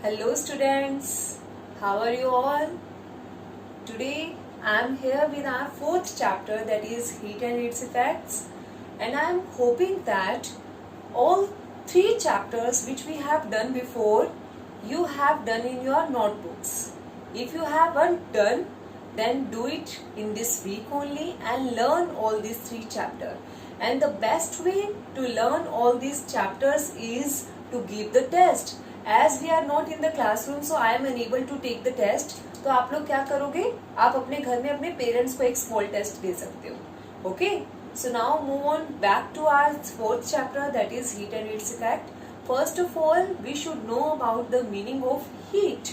Hello students, how are you all? Today I am here with our fourth chapter, that is heat and its effects, and I am hoping that all three chapters which we have done before you have done in your notebooks. If you haven't done, then do it in this week only and learn all these three chapters. And the best way to learn all these chapters is to give the test. As we are not in the classroom, so I am unable to take the test. तो आप लोग क्या करोगे? आप अपने घर में अपने पेरेंट्स को एक स्मॉल टेस्ट दे सकते हो. Okay? So now move on back to our fourth chapter, that is heat and its effect. First of all, we should know about the meaning of heat.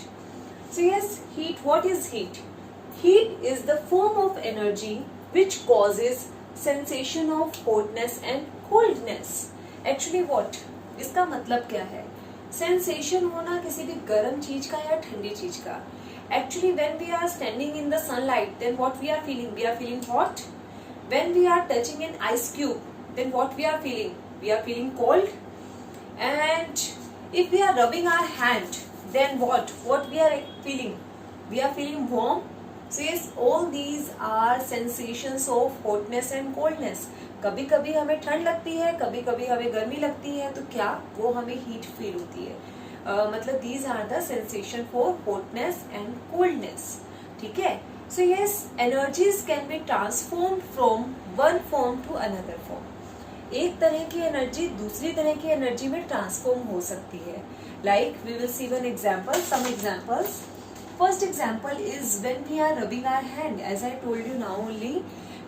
So yes, heat. What is heat? Heat is the form of energy which causes sensation of hotness and coldness. Actually what? इसका मतलब क्या है? Sensation होना किसी भी गर्म चीज का या ठंडी चीज का. Actually when we are standing in the sunlight, then what we are feeling? We are feeling hot. When we are touching an ice cube, then what we are feeling? We are feeling cold. And if we are rubbing our hand, then what we are feeling? We are feeling warm. So yes, all these are sensations of hotness and coldness. कभी कभी हमें ठंड लगती है, कभी कभी हमें गर्मी लगती है, तो क्या वो हमें हीट फील होती है. मतलब these are the sensation for hotness and coldness. ठीक है. So yes, energies can be transformed from one form to another form. एक तरह की एनर्जी दूसरी तरह की एनर्जी में ट्रांसफॉर्म हो सकती है. Like we will see one example, some examples. First example is when we are rubbing our hand. As I told you now only,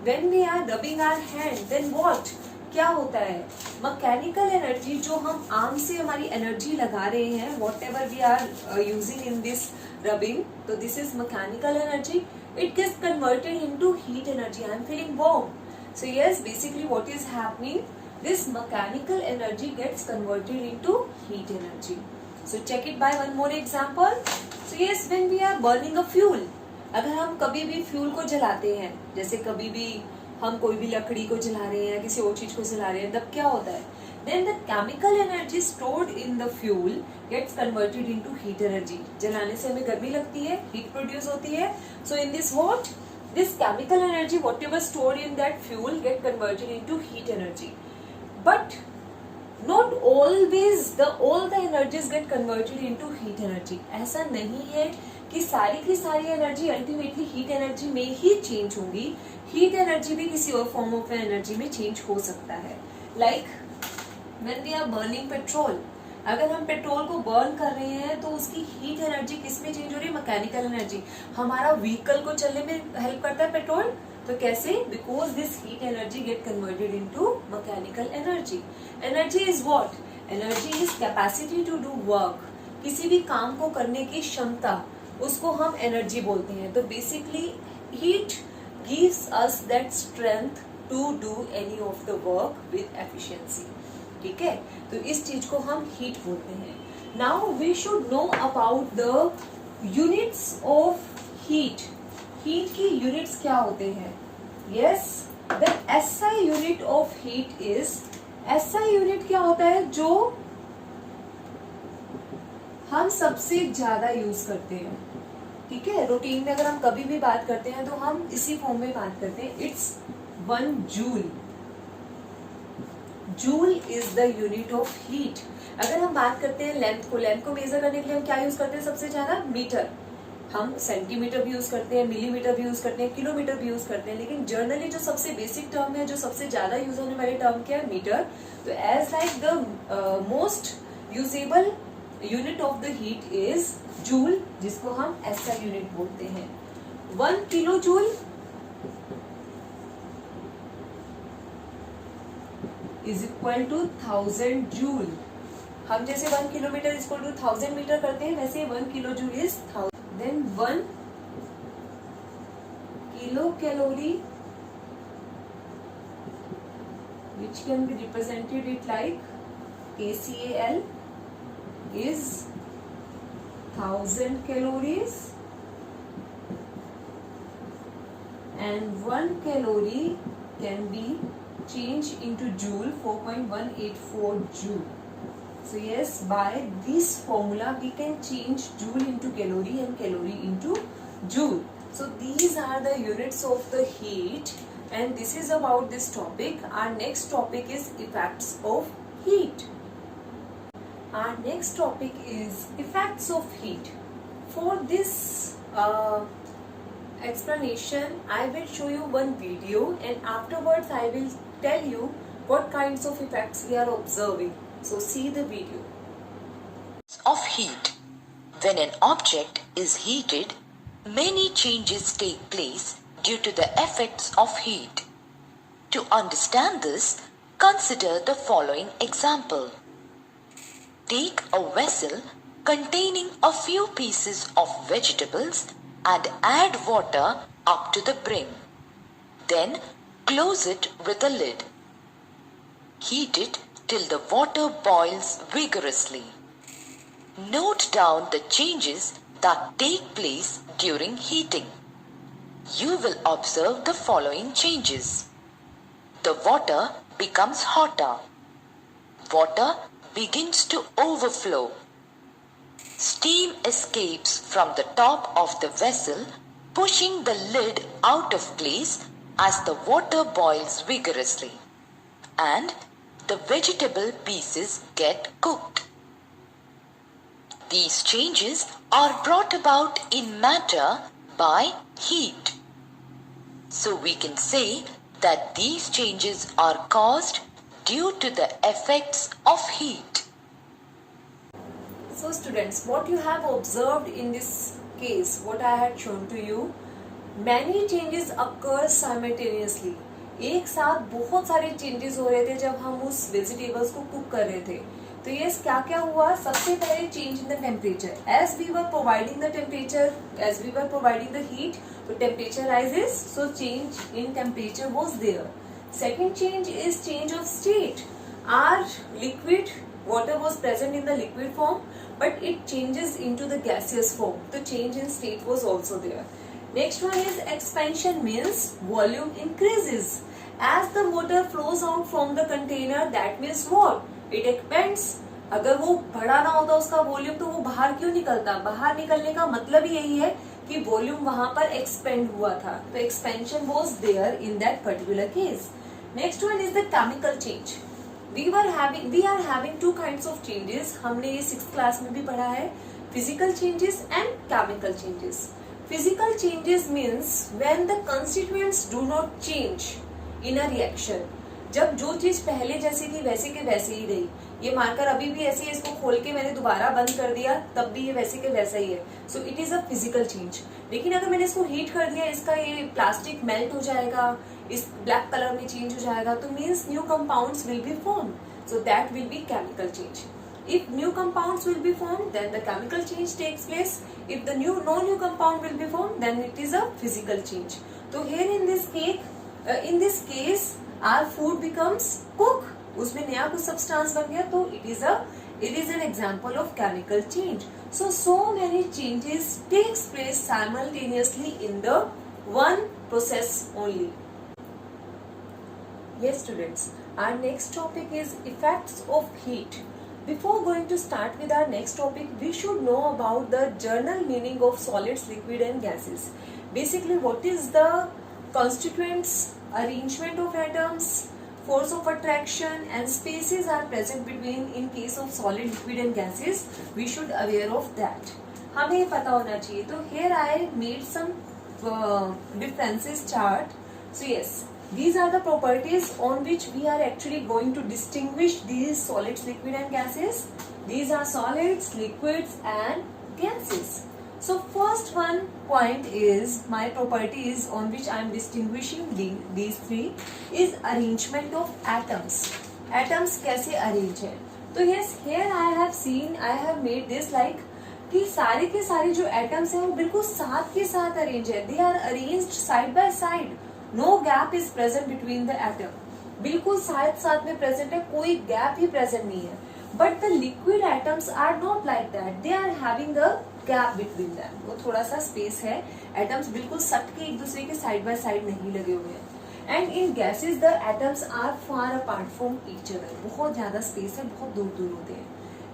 when we are rubbing our hand, then what? क्या होता है? Mechanical energy जो हम arm से हमारी energy लगा रहे हैं, whatever we are using in this rubbing, तो this is mechanical energy. It gets converted into heat energy. I am feeling warm. So yes, basically what is happening, this mechanical energy gets converted into heat energy. So check it by one more example. So yes, when we are burning a fuel, अगर हम कभी भी fuel को जलाते हैं, जैसे कभी भी हम कोई भी लकड़ी को जला रहे हैं, किसी और चीज को जला रहे हैं, तब क्या होता है? Then the chemical energy stored in the fuel gets converted into heat energy. जलाने से हमें गर्मी लगती है, heat produce होती है. So in this what? This chemical energy, whatever stored in that fuel, get converted into heat energy. But not always all the energies get converted into heat energy. ऐसा नहीं है कि सारी की सारी एनर्जी अल्टीमेटली हीट एनर्जी में ही change होगी. हीट एनर्जी भी किसी और फॉर्म ऑफ एनर्जी में चेंज हो सकता है. Like when we are burning petrol, अगर हम पेट्रोल को बर्न कर रहे हैं तो उसकी हीट एनर्जी किस में चेंज हो रही है? Mechanical energy. हमारा व्हीकल को चलने में हेल्प करता है पेट्रोल, तो कैसे? Because this heat energy get converted into mechanical energy. Energy is what? Energy is capacity to do work. किसी भी काम को करने की क्षमता, उसको हम एनर्जी बोलते हैं. तो basically heat gives us that strength to do any of the work with efficiency. ठीक है, तो इस चीज को हम हीट बोलते हैं. Now we should know about the units of heat. Heat की यूनिट्स क्या होते हैं? Yes, the SI unit of heat is, SI unit क्या होता है? जो हम सबसे ज्यादा यूज करते हैं. ठीक है, रूटीन में अगर हम कभी भी बात करते हैं तो हम इसी फॉर्म में बात करते हैं. It's 1 joule. Joule is the unit of heat. अगर हम बात करते हैं लेंथ को मेजर करने के लिए हम क्या यूज करते हैं? सबसे ज्यादा मीटर. हम सेंटीमीटर भी यूज करते हैं, मिलीमीटर भी यूज करते हैं, किलोमीटर भी यूज करते हैं, लेकिन जनरली जो सबसे बेसिक टर्म है, जो सबसे ज्यादा यूज होने वाली टर्म क्या है? मीटर. तो as like the most usable unit of the heat is joule, जिसको हम एसआई यूनिट बोलते हैं. 1 kilo joule is equal to 1000 joule. हम जैसे 1 kilometre is equal to 1000 metre करते हैं, वैसे 1 kilo joule is 1000. Then 1 kilocalorie, which can be represented it like KCAL, is 1000 calories, and 1 calorie can be changed into joule, 4.184 joule. So yes, by this formula we can change joule into calorie and calorie into joule. So these are the units of the heat, and this is about this topic. Our next topic is effects of heat. Our next topic is effects of heat. For this explanation, I will show you one video, and afterwards I will tell you what kinds of effects we are observing. So see the video. Of heat. When an object is heated, many changes take place due to the effects of heat. To understand this, consider the following example. Take a vessel containing a few pieces of vegetables and add water up to the brim. Then close it with a lid. Heat it till the water boils vigorously. Note down the changes that take place during heating. You will observe the following changes. The water becomes hotter. Water begins to overflow. Steam escapes from the top of the vessel, pushing the lid out of place as the water boils vigorously, and the vegetable pieces get cooked. These changes are brought about in matter by heat. So we can say that these changes are caused due to the effects of heat. So students, what you have observed in this case, what I had shown to you, many changes occur simultaneously. एक साथ बहुत सारे changes हो रहे थे जब हम उस वेजिटेबल्स को कुक कर रहे थे. तो ये क्या क्या हुआ? सबसे पहले change in the temperature. As we were providing the temperature, as we were providing the heat, तो temperature rises, so change in temperature was there. Second change is change of state. Our liquid water was present in the liquid form, but it changes into the gaseous form. The change in state was also there. Next one is expansion, means volume increases. As the water flows out from the container, that means what? It expands. अगर वो बड़ा ना होता उसका volume तो वो बाहर क्यों निकलता? बाहर निकलने का मतलब यही है कि वॉल्यूम वहां पर एक्सपेंड हुआ था. तो expansion was there in that particular case. Next one is the chemical change. We are having two kinds of changes. हमने ये 6th क्लास में भी पढ़ा है. Physical changes and chemical changes. Physical changes means when the constituents do not change in a reaction. जब जो चीज पहले जैसी थी वैसे के वैसे ही रही. ये मार्कर अभी भी ऐसे ही, इसको खोल के मैंने दोबारा बंद कर दिया तब भी ये वैसे के वैसा ही है. So it is a physical change. लेकिन अगर मैंने इसको हीट कर दिया, इसका ये प्लास्टिक मेल्ट हो जाएगा, इस ब्लैक कलर में चेंज हो जाएगा, तो means new compounds will be form. So that will be chemical change. If new compounds will be formed, then the chemical change takes place. If the no new compound will be formed, then it is a physical change. So here in this case, our food becomes cooked. उसमें नया कुछ substance बन गया, तो it is an example of chemical change. So many changes takes place simultaneously in the one process only. Yes, students. Our next topic is effects of heat. Before going to start with our next topic, we should know about the general meaning of solids, liquid and gases. Basically, what is the constituents, arrangement of atoms, force of attraction and spaces are present between in case of solid, liquid and gases. We should aware of that. हमें ये पता होना चाहिए. तो here I made some differences chart. So yes, these are the properties on which we are actually going to distinguish these solids, liquid and gases. These are solids, liquids and gases. So first one point is my properties on which I am distinguishing these three is arrangement of atoms. Atoms कैसे arrange है? तो yes, here I have made this like कि सारे के सारे जो atoms हैं वो बिल्कुल साथ के साथ arrange है. They are arranged side by side. No gap is present between the atom. बिल्कुल साथ में present है, कोई gap ही present नहीं है. But the liquid atoms are not like that. They are having a gap between them. वो थोड़ा सा space है. Atoms बिल्कुल सट के एक दूसरे के side by side नहीं लगे हुए हैं. And in gases the atoms are far apart from each other. बहुत ज्यादा space है, बहुत दूर होते हैं.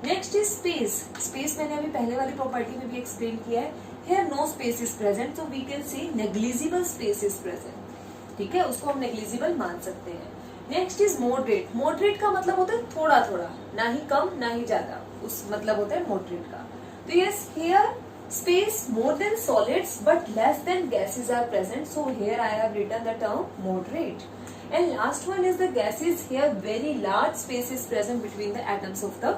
Next is space. स्पेस मैंने अभी पहले वाली प्रॉपर्टी में भी एक्सप्लेन किया है. Here no space is present, so we can see negligible space is present. ठीक है, उसको हम नेग्लिजिबल मान सकते हैं. Next is moderate. मॉडरेट का मतलब होता है थोड़ा थोड़ा, ना ही कम ना ही ज्यादा, उस मतलब होता है मॉडरेट का. तो yes, here space more than solids but less than gases are present, so here I have written the term moderate. And last one is the gases. Here very large space is present between the atoms of the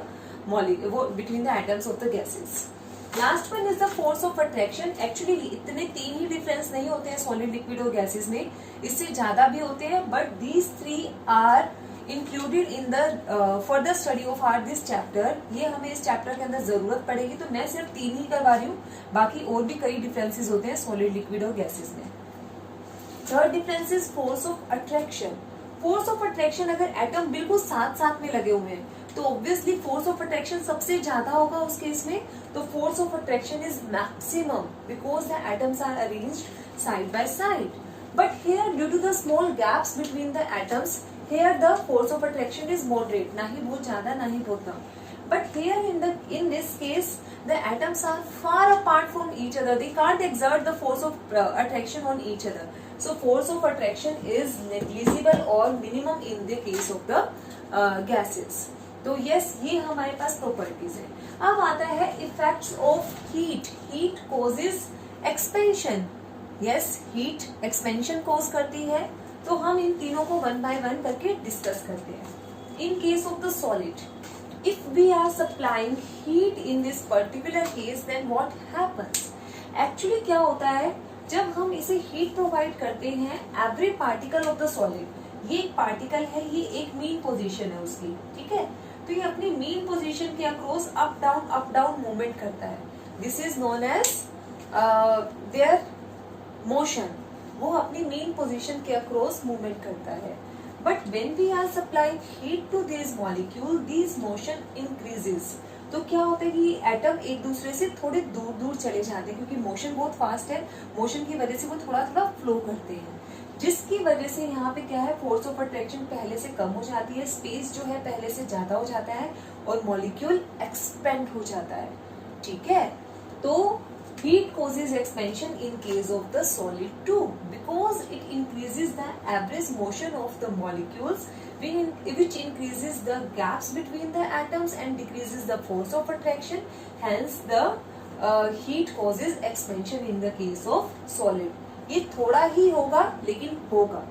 between the atoms of the gases. Last one is the force of attraction. Actually इतने तीन ही difference नहीं होते हैं solid, liquid और gases में, इससे ज्यादा भी होते हैं, but these three are included in the further study of our this chapter. ये हमें इस चैप्टर के अंदर जरूरत पड़ेगी, तो मैं सिर्फ तीन ही करवा रही हूँ, बाकी और भी कई डिफरेंसेस होते हैं सॉलिड, लिक्विड और गैसेस में. Third difference is force of attraction. Force of attraction, अगर एटम बिल्कुल साथ साथ में लगे हुए हैं तो ऑब्वियसली फोर्स ऑफ अट्रैक्शन सबसे ज्यादा होगा उस केस में. तो force of attraction is maximum because the atoms are arranged side by side. But here due to the small gaps between the atoms, here the force of attraction is moderate, ना ही बहुत ज्यादा ना ही बहुत कम. But here in this case the atoms are far apart from each other, they can't exert the force of attraction on each other, so force of attraction is negligible or minimum in the case of the gases. तो yes, ये हमारे पास properties है. अब आता है effects of heat. Heat causes expansion. Yes, heat expansion cause करती है. तो हम इन तीनों को वन बाय वन करके डिस्कस करते हैं. In case of the solid, if we are supplying heat in this particular case, then what happens. Actually क्या होता है, जब हम इसे हीट प्रोवाइड करते हैं, every particle of the solid, ये एक पार्टिकल है, ये एक मीन पोजीशन है उसकी. ठीक है, तो ये अपनी मीन पोजीशन के अक्रॉस अप डाउन मूवमेंट करता है. This is known as their motion. वो अपनी मेन पोजीशन के अक्रॉस मूवमेंट करता है. But when we are supplying heat to this molecule, this motion increases. तो क्या होता है कि एटम एक दूसरे से थोड़े दूर दूर चले जाते हैं, क्योंकि मोशन बहुत फास्ट है. मोशन की वजह से वो थोड़ा थोड़ा फ्लो करते हैं, जिसकी वजह से यहाँ पे क्या है, फोर्स ऑफ अट्रैक्शन पहले से कम हो जाती है, स्पेस जो है पहले से ज्यादा हो जाता है और मॉलिक्यूल एक्सपेंड हो जाता है. ठीक है, तो heat causes expansion in case of the solid too, because it increases the average motion of the molecules, which increases the gaps between the atoms and decreases the force of attraction. Hence the heat causes expansion in the case of solid. ये थोड़ा ही होगा लेकिन होगा.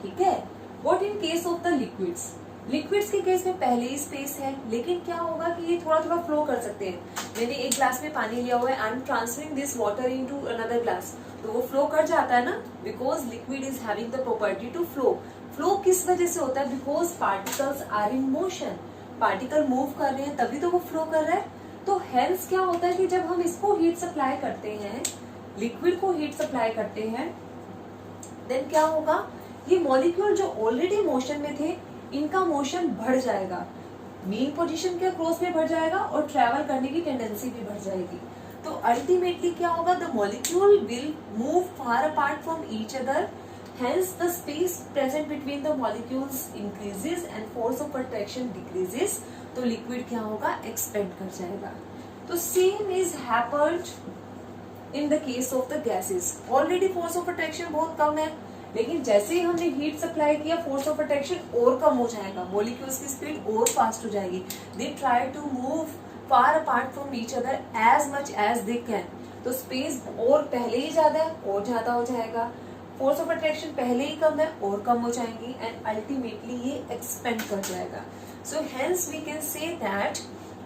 ठीक है. What in case of the liquids? Liquids के case में पहले ही स्पेस है, लेकिन क्या होगा कि ये थोड़ा थोड़ा फ्लो कर सकते हैं. मैंने एक ग्लास में पानी लिया हुआ है, I am transferring this water into another glass, तो वो फ्लो कर जाता है ना, because liquid is having the property to flow. Flow किस वजह से होता है, because particles are in motion. Particle move कर रहे हैं तभी तो वो फ्लो कर रहा है. तो हेंस क्या होता है कि जब हम इसको हीट सप्लाई करते हैं, लिक्विड को हीट सप्लाई करते हैं, देन क्या होगा, ये मॉलिक्यूल जो ऑलरेडी मोशन में थे, इनका मोशन बढ़ जाएगा, मीन पोजीशन के अक्रॉस में बढ़ जाएगा और ट्रेवल करने की टेंडेंसी भी बढ़ जाएगी. तो अल्टीमेटली क्या होगा, the molecule will move far apart from each other, hence the space present between the molecules increases and force of attraction decreases. तो लिक्विड क्या होगा, एक्सपेंड कर जाएगा. तो same is happened in the case of the gases. Already force of attraction बहुत कम है, लेकिन जैसे ही हमने हीट सप्लाई किया, फोर्स ऑफ अट्रैक्शन और कम हो जाएगा, मॉलिक्यूल्स की स्पीड और फास्ट हो जाएगी. They try to move far apart from each other as much as they can. तो स्पेस और पहले ही ज्यादा है और ज्यादा हो जाएगा, फोर्स ऑफ अट्रैक्शन पहले ही कम है और कम हो जाएंगी, एंड अल्टीमेटली ये एक्सपेंड कर जाएगा. So hence we can say that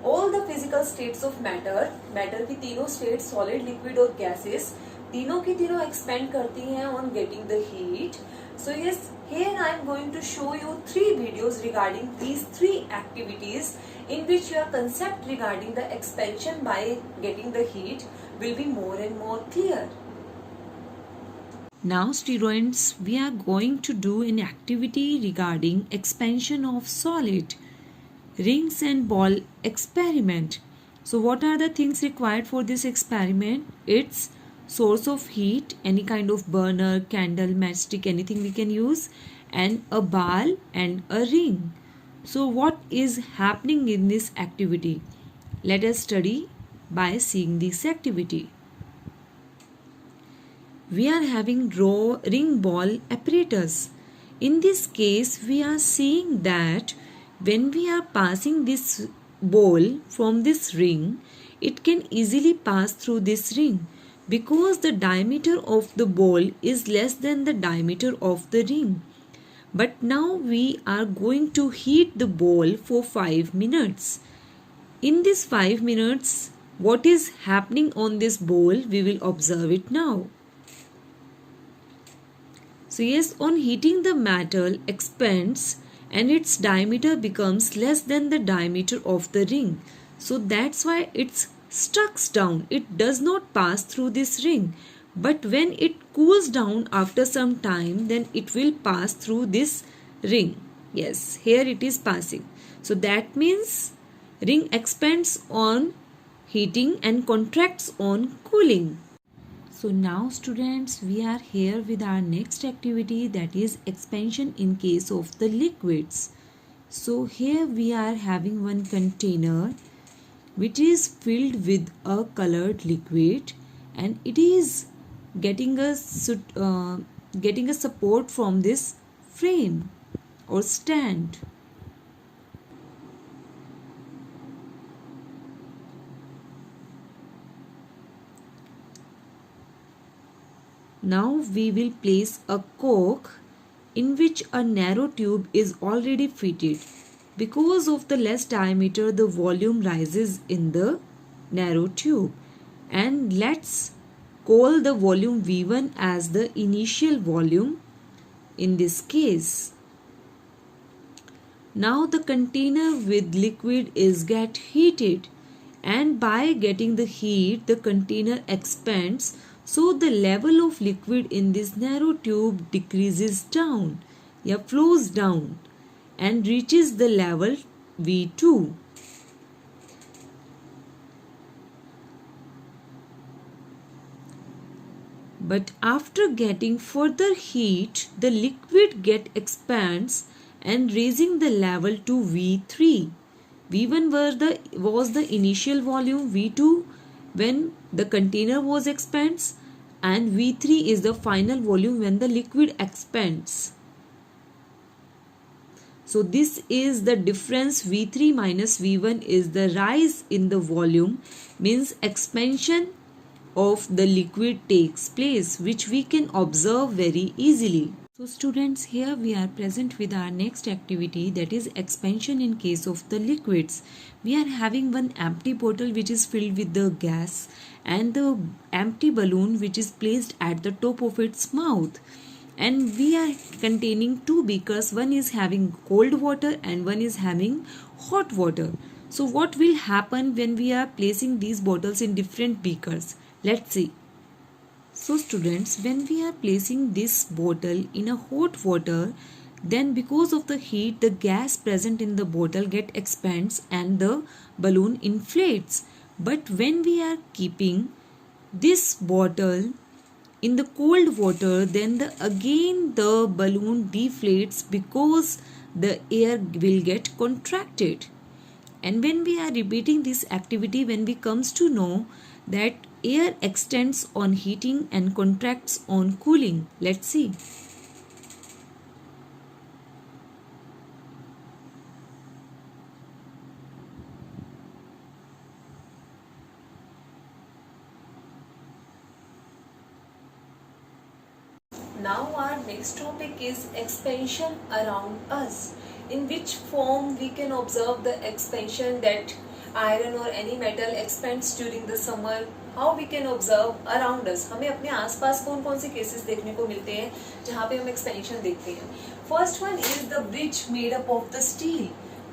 all the physical states of matter की तीनों स्टेट, सॉलिड, लिक्विड और गैसेस, तीनों की तीनों एक्सपेंड करती हैं on getting the heat. So yes, here I am going to show you 3 videos regarding these 3 activities in which your concept regarding the expansion by getting the heat will be more and more clear. Now students, we are going to do an activity regarding expansion of solid, rings and ball experiment. So what are the things required for this experiment? It's source of heat, any kind of burner, candle, matchstick, anything we can use, and a ball and a ring. So what is happening in this activity? Let us study by seeing this activity. We are having ring ball apparatus. In this case, we are seeing that when we are passing this ball from this ring, it can easily pass through this ring because the diameter of the ball is less than the diameter of the ring. But now we are going to heat the ball for 5 minutes. In this 5 minutes, what is happening on this ball, we will observe it now. So yes, on heating, the metal expands and its diameter becomes less than the diameter of the ring. So that's why it's stuck down. It does not pass through this ring. But when it cools down after some time, then it will pass through this ring. Yes, here it is passing. So that means ring expands on heating and contracts on cooling. So now students, we are here with our next activity, that is expansion in case of the liquids. So here we are having one container which is filled with a colored liquid, and it is getting a support from this frame or stand. Now we will place a cork in which a narrow tube is already fitted. Because of the less diameter, the volume rises in the narrow tube. And let's call the volume V1 as the initial volume in this case. Now the container with liquid is get heated, and by getting the heat, the container expands. So the level of liquid in this narrow tube decreases down, flows down, and reaches the level V2. But after getting further heat, the liquid expands and raising the level to V3. V1 was the initial volume, V2 when the container was expands, and V3 is the final volume when the liquid expands. So this is the difference. V3 minus V1 is the rise in the volume, means expansion of the liquid takes place, which we can observe very easily. So students, here we are present with our next activity, that is expansion in case of the liquids. We are having one empty bottle which is filled with the gas, and the empty balloon which is placed at the top of its mouth. And we are containing two beakers, one is having cold water and one is having hot water. So what will happen when we are placing these bottles in different beakers? Let's see. So students, when we are placing this bottle in a hot water, then because of the heat, the gas present in the bottle expands and the balloon inflates. But when we are keeping this bottle in the cold water, then again the balloon deflates because the air will get contracted. And when we are repeating this activity, when we comes to know that air extends on heating and contracts on cooling. Let's see. Now our next topic is expansion around us. In which form we can observe the expansion that iron or any metal expands during the summer. How we can observe around us. हमें अपने आसपास कौन कौन से cases देखने को मिलते हैं जहाँ पे हम एक्सपेंशन देखते हैं. First one is the bridge made up of the steel.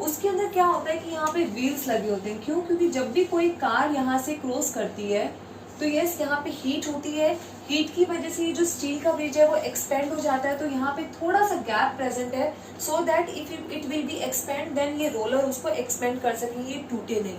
उसके अंदर क्या होता है कि यहाँ पे व्हील्स लगे होते हैं. क्यों? क्योंकि जब भी कोई कार यहाँ से क्रॉस करती है तो यस यहाँ पे हीट होती है. हीट की वजह से ये जो स्टील का ब्रिज है वो एक्सपेंड हो जाता है. तो यहाँ पे थोड़ा सा गैप प्रेजेंट है, so that if it will be expand then ये रोलर उसको एक्सपेंड कर सकेंगे, ये टूटे नहीं.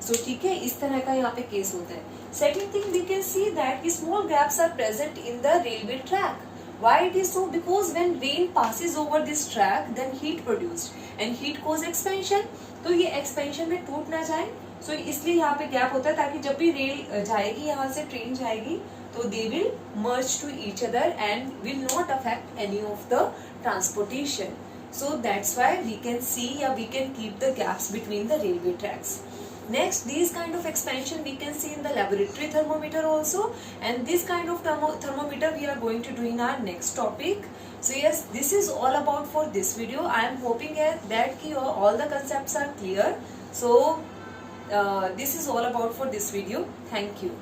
सो ठीक है, इस तरह का यहाँ पे केस होता है. Second thing we can see that small gaps are present in the railway track. Why it is so? Because when rain passes over this track, then heat produced and heat cause expansion. तो ये expansion में टूट ना जाए, so इसलिए यहाँ पे gap होता है ताकि जब भी रेल जाएगी, यहाँ से ट्रेन जाएगी, तो they will merge to each other and will not affect any of the transportation. So that's why we can see, or we can keep the gaps between the railway tracks. Next, these kind of expansion we can see in the laboratory thermometer also, and this kind of thermometer we are going to do in our next topic. So yes, this is all about for this video. I am hoping that all the concepts are clear. So this is all about for this video. Thank you.